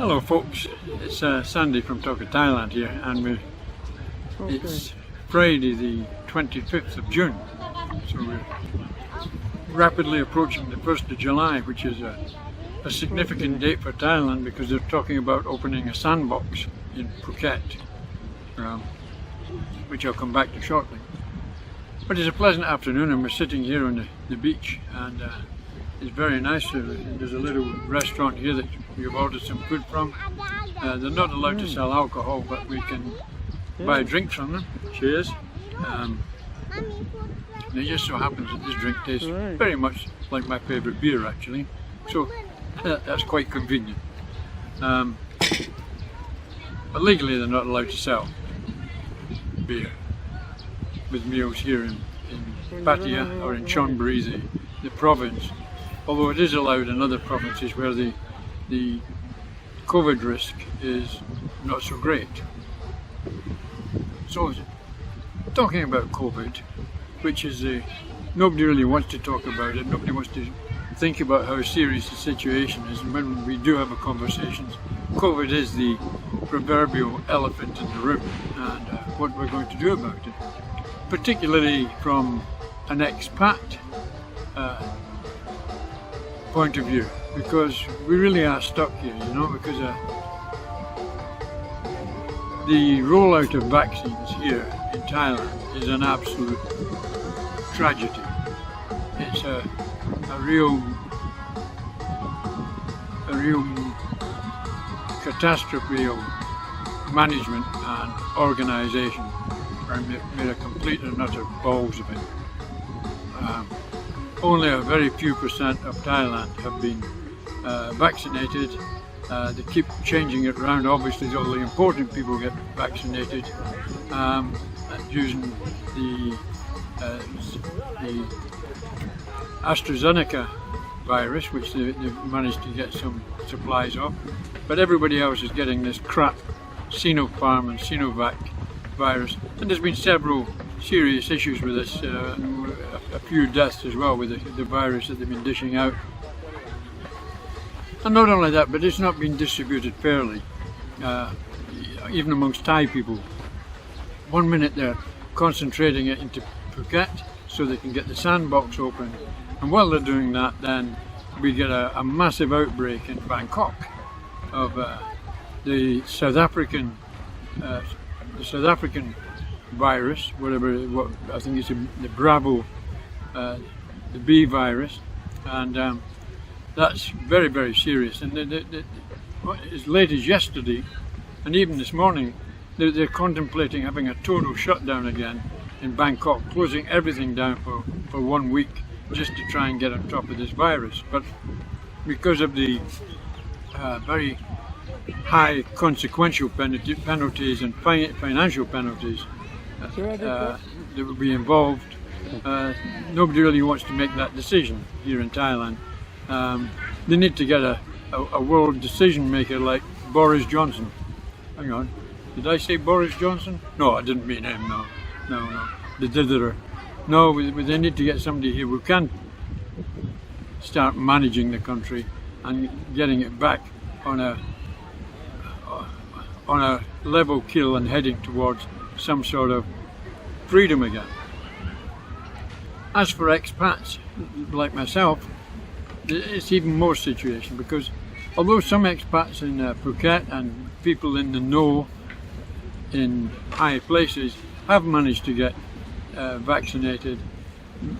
Hello folks, it's Sandy from Thailand here, and it's Friday the 25th of June, so we're rapidly approaching the 1st of July, which is a significant date for Thailand because they're talking about opening a sandbox in Phuket, which I'll come back to shortly. But it's a pleasant afternoon and we're sitting here on the beach, and it's very nice. There's a little restaurant here that we've ordered some food from. They're not allowed to sell alcohol, but we can buy drinks from them. Cheers. And it just so happens that this drink tastes very much like my favourite beer actually, so that's quite convenient. But legally they're not allowed to sell beer with meals here in Pattaya or in Chonburi, the province, although it is allowed in other provinces where the COVID risk is not so great. So talking about COVID, which is nobody really wants to talk about it, nobody wants to think about how serious the situation is, and when we do have a conversation, COVID is the proverbial elephant in the room, and what we're going to do about it, particularly from an expat point of view, because we really are stuck here, you know, because the rollout of vaccines here in Thailand is an absolute tragedy. It's a real catastrophe of management and organisation, and made a complete and utter balls of it. Only a very few percent of Thailand have been vaccinated. They keep changing it around. Obviously all the important people get vaccinated using the AstraZeneca virus, which they've managed to get some supplies of, but everybody else is getting this crap Sinopharm and Sinovac virus, and there's been several serious issues with this, a few deaths as well with the virus that they've been dishing out. And not only that, but it's not been distributed fairly, even amongst Thai people. One minute they're concentrating it into Phuket so they can get the sandbox open, and while they're doing that, then we get a massive outbreak in Bangkok of the South African virus, what I think it's the Bravo, the B virus, and that's very, very serious. And as late as yesterday, and even this morning, they're contemplating having a total shutdown again in Bangkok, closing everything down for 1 week just to try and get on top of this virus. But because of the very high consequential penalties and financial penalties that will be involved, nobody really wants to make that decision here in Thailand. They need to get a world decision maker like Boris Johnson. Hang on, did I say Boris Johnson? No, I didn't mean him, no, the ditherer. No, they need to get somebody here who can start managing the country and getting it back on a level keel and heading towards some sort of freedom again. As for expats like myself, it's even more situation, because although some expats in Phuket and people in the know in high places have managed to get vaccinated,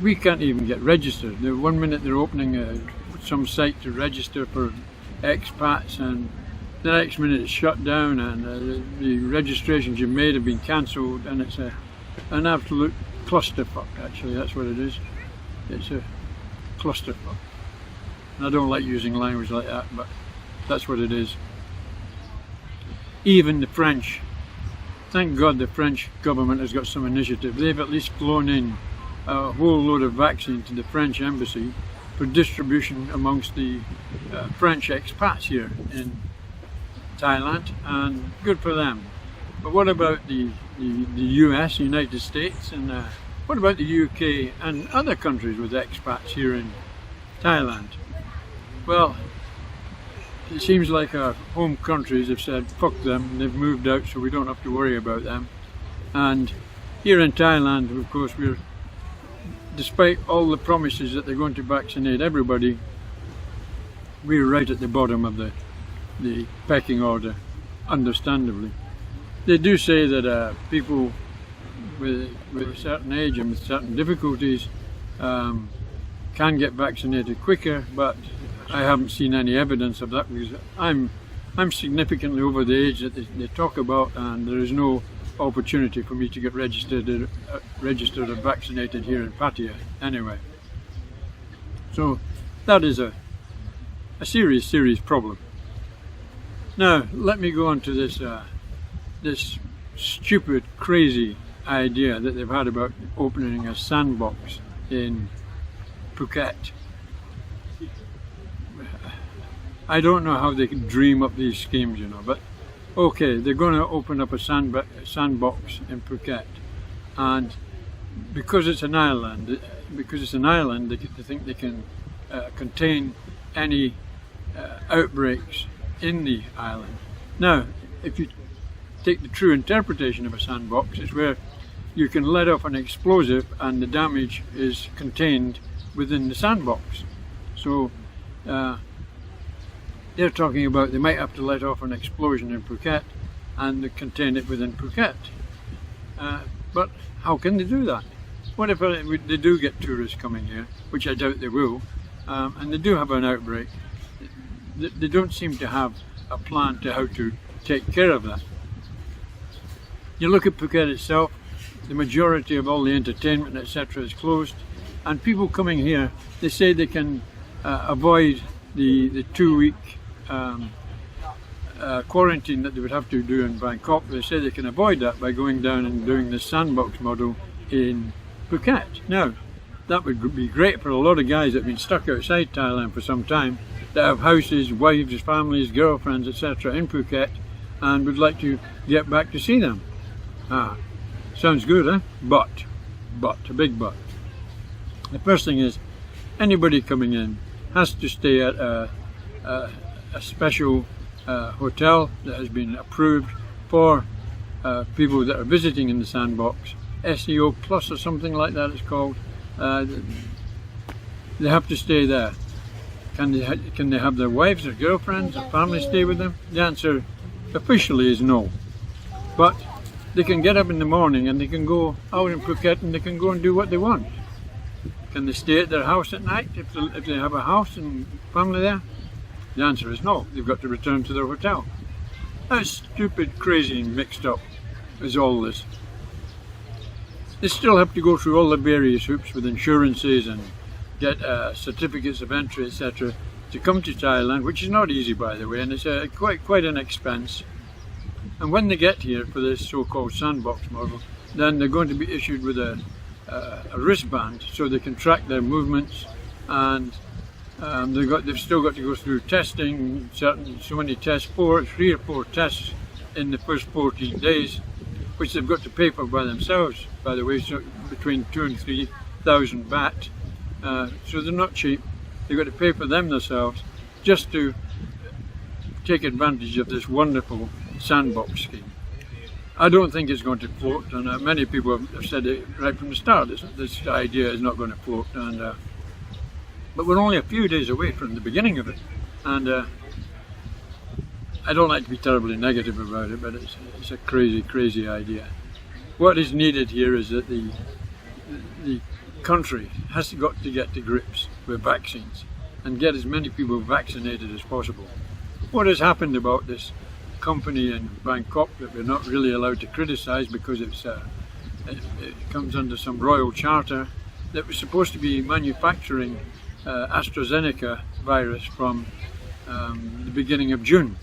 we can't even get registered. One minute they're opening some site to register for expats, and the next minute it's shut down, and the registrations you've made have been cancelled, and it's an absolute clusterfuck. Actually, that's what it is. It's a clusterfuck. And I don't like using language like that, but that's what it is. Even the French, thank God the French government has got some initiative. They've at least flown in a whole load of vaccine to the French embassy for distribution amongst the French expats here in Thailand, and good for them. But what about the US, United States, and what about the UK and other countries with expats here in Thailand? Well, it seems like our home countries have said fuck them, and they've moved out, so we don't have to worry about them. And here in Thailand, of course, despite all the promises that they're going to vaccinate everybody, we're right at the bottom of the pecking order, understandably. They do say that people with a certain age and with certain difficulties can get vaccinated quicker, but I haven't seen any evidence of that, because I'm significantly over the age that they talk about, and there is no opportunity for me to get registered or vaccinated here in Pattaya anyway. So that is a serious problem. Now let me go on to this stupid, crazy idea that they've had about opening a sandbox in Phuket. I don't know how they can dream up these schemes, you know, but okay, they're going to open up a sandbox in Phuket, and because it's an island, they think they can contain any outbreaks in the island. Now, if you take the true interpretation of a sandbox, it's where you can let off an explosive and the damage is contained within the sandbox. So they're talking about they might have to let off an explosion in Phuket and contain it within Phuket. But how can they do that? What if they do get tourists coming here, which I doubt they will, and they do have an outbreak? They don't seem to have a plan to how to take care of that. You look at Phuket itself, the majority of all the entertainment, etc. is closed, and people coming here, they say they can avoid the 2-week quarantine that they would have to do in Bangkok. They say they can avoid that by going down and doing the sandbox model in Phuket. Now, that would be great for a lot of guys that have been stuck outside Thailand for some time, that have houses, wives, families, girlfriends, etc. in Phuket, and would like to get back to see them. Sounds good, eh? But, a big but. The first thing is, anybody coming in has to stay at a special hotel that has been approved for people that are visiting in the sandbox, SEO Plus or something like that it's called. They have to stay there. Can they have their wives or girlfriends or family stay with them? The answer officially is no. But they can get up in the morning and they can go out in Phuket and they can go and do what they want. Can they stay at their house at night if they have a house and family there? The answer is no. They've got to return to their hotel. How stupid, crazy and mixed up is all this. They still have to go through all the various hoops with insurances and get certificates of entry, etc. to come to Thailand, which is not easy, by the way, and it's quite an expense. And when they get here for this so-called sandbox model, then they're going to be issued with a wristband so they can track their movements, and they've still got to go through testing, so many tests, 3 or 4 tests in the first 14 days, which they've got to pay for by themselves, by the way, so between 2,000 and 3,000 baht. So they're not cheap. They've got to pay for them themselves just to take advantage of this wonderful sandbox scheme. I don't think it's going to float, and many people have said it right from the start. This idea is not going to float, but we're only a few days away from the beginning of it, and I don't like to be terribly negative about it, but it's a crazy idea. What is needed here is that the country has got to get to grips with vaccines and get as many people vaccinated as possible. What has happened about this company in Bangkok that we're not really allowed to criticise because it comes under some royal charter, that was supposed to be manufacturing AstraZeneca virus from the beginning of June.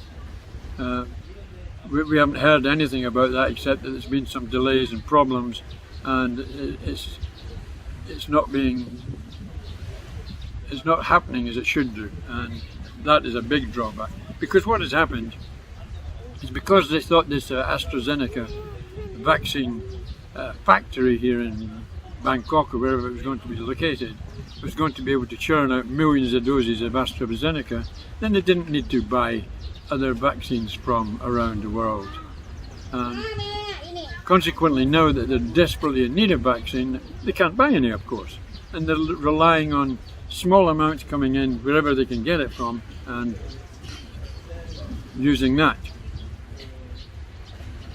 We haven't heard anything about that except that there's been some delays and problems, and it's not happening as it should do, and that is a big drawback. Because what has happened is, because they thought this AstraZeneca vaccine factory here in Bangkok or wherever it was going to be located was going to be able to churn out millions of doses of AstraZeneca, then they didn't need to buy other vaccines from around the world. Consequently, now that they're desperately in need of vaccine, they can't buy any, of course, and they're relying on small amounts coming in wherever they can get it from and using that.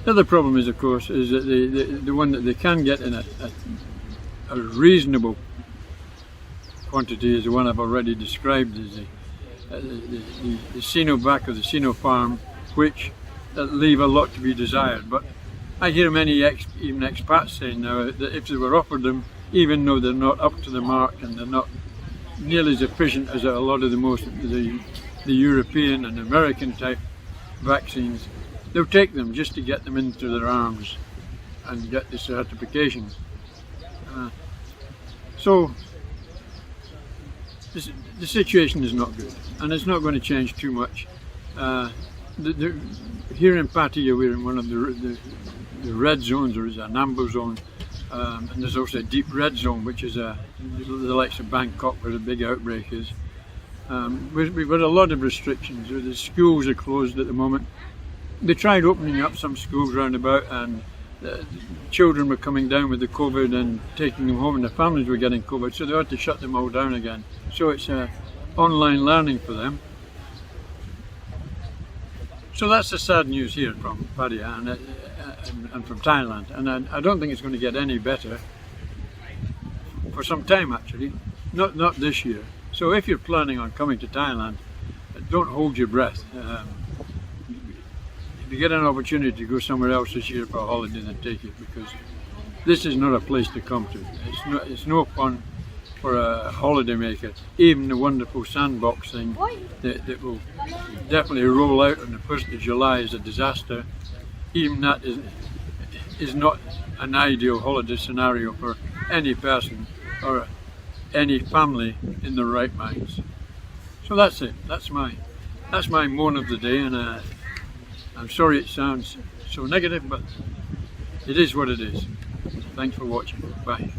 The other problem is, of course, is that the one that they can get in a reasonable quantity is the one I've already described, is the Sinovac or the Sinopharm, which leave a lot to be desired. But I hear many even expats saying now that if they were offered them, even though they're not up to the mark and they're not nearly as efficient as a lot of the European and American type vaccines, they'll take them just to get them into their arms and get the certification. So the situation is not good, and it's not going to change too much. Here in Pattaya, we're in one of the red zones, or is an amber zone, and there's also a deep red zone, which is the likes of Bangkok, where the big outbreak is. We've got a lot of restrictions. The schools are closed at the moment. They tried opening up some schools round about, and children were coming down with the COVID and taking them home, and the families were getting COVID, so they had to shut them all down again. So it's online learning for them. So that's the sad news here from Pattaya and from Thailand, and I don't think it's going to get any better for some time, actually, not this year. So if you're planning on coming to Thailand, don't hold your breath. If you get an opportunity to go somewhere else this year for a holiday, then take it, because this is not a place to come to. It's no fun for a holiday maker. Even the wonderful sandbox thing that will definitely roll out on the 1st of July is a disaster. Even that is not an ideal holiday scenario for any person or any family in their right minds. So that's it. That's my moan of the day, and I'm sorry it sounds so negative, but it is what it is. Thanks for watching. Bye.